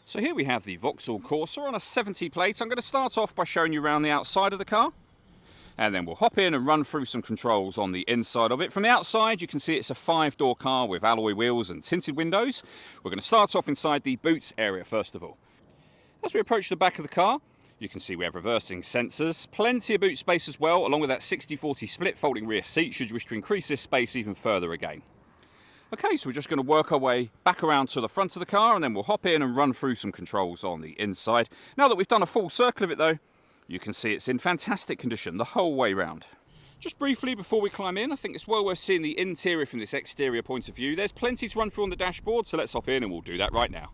So here we have the Vauxhall Corsa on a 70 plate. I'm going to start off by showing you around the outside of the car. And then we'll hop in and run through some controls on the inside of it. From the outside, you can see it's a 5-door car with alloy wheels and tinted windows. We're going to start off inside the boot area first of all. As we approach the back of the car, you can see we have reversing sensors, plenty of boot space as well, along with that 60-40 split folding rear seat should you wish to increase this space even further again. Okay, so we're just going to work our way back around to the front of the car and then we'll hop in and run through some controls on the inside. Now that we've done a full circle of it though, you can see it's in fantastic condition the whole way round. Just briefly before we climb in, I think it's well worth seeing the interior from this exterior point of view. There's plenty to run through on the dashboard, so let's hop in and we'll do that right now.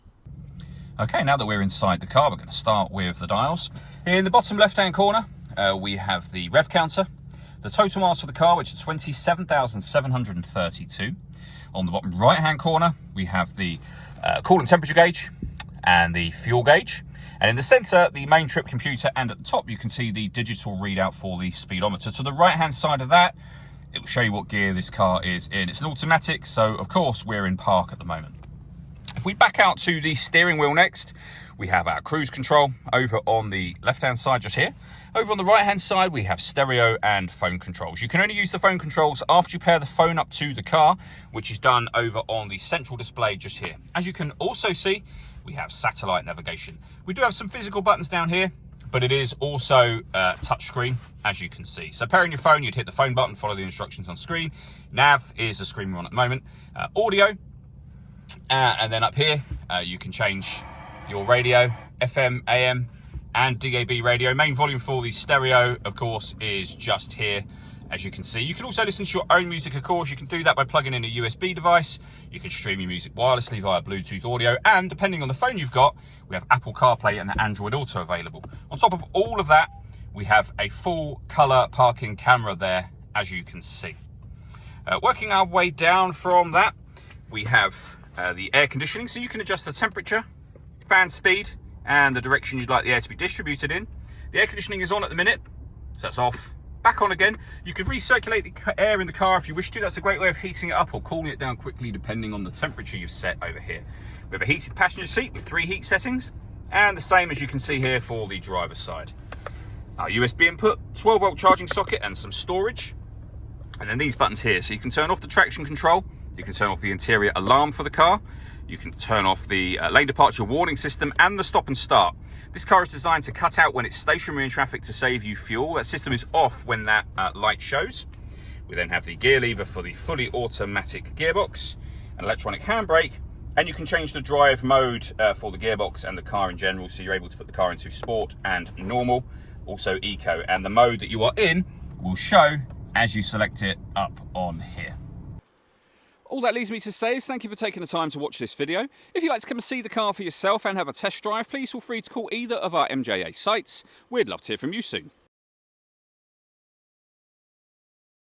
Okay, now that we're inside the car, we're going to start with the dials. In the bottom left-hand corner, we have the rev counter, the total miles for the car, which is 27,732. On the bottom right-hand corner, we have the coolant temperature gauge and the fuel gauge. And in the centre, the main trip computer, and at the top, you can see the digital readout for the speedometer. To the right-hand side of that, it will show you what gear this car is in. It's an automatic, so of course, we're in park at the moment. If we back out to the steering wheel next, we have our cruise control over on the left-hand side just here. Over on the right-hand side, we have stereo and phone controls. You can only use the phone controls after you pair the phone up to the car, which is done over on the central display just here. As you can also see, we have satellite navigation. We do have some physical buttons down here, but it is also touchscreen, as you can see. So pairing your phone, you'd hit the phone button, follow the instructions on screen. Nav is the screen we're on at the moment. Audio, and then up here, you can change your radio, FM, AM, and DAB radio. Main volume for the stereo, of course, is just here, as you can see. You can also listen to your own music, of course. You can do that by plugging in a USB device. You can stream your music wirelessly via Bluetooth audio, and depending on the phone you've got, we have Apple CarPlay and Android Auto available. On top of all of that, we have a full color parking camera there, as you can see. Working our way down from that, we have the air conditioning, so you can adjust the temperature, fan speed, and the direction you'd like the air to be distributed in. The air conditioning is on at the minute, so that's off. Back on again. You can recirculate the air in the car if you wish to. That's a great way of heating it up or cooling it down quickly depending on the temperature you've set over here. We have a heated passenger seat with 3 heat settings, and the same as you can see here for the driver's side. Our USB input, 12-volt charging socket and some storage. And then these buttons here, so you can turn off the traction control, you can turn off the interior alarm for the car, you can turn off the lane departure warning system and the stop and start. This car is designed to cut out when it's stationary in traffic to save you fuel. That system is off when that light shows. We then have the gear lever for the fully automatic gearbox, an electronic handbrake, and you can change the drive mode for the gearbox and the car in general, so you're able to put the car into sport and normal, also eco, and the mode that you are in will show as you select it up on here. All that leaves me to say is thank you for taking the time to watch this video. If you'd like to come and see the car for yourself and have a test drive, please feel free to call either of our MJA sites. We'd love to hear from you soon.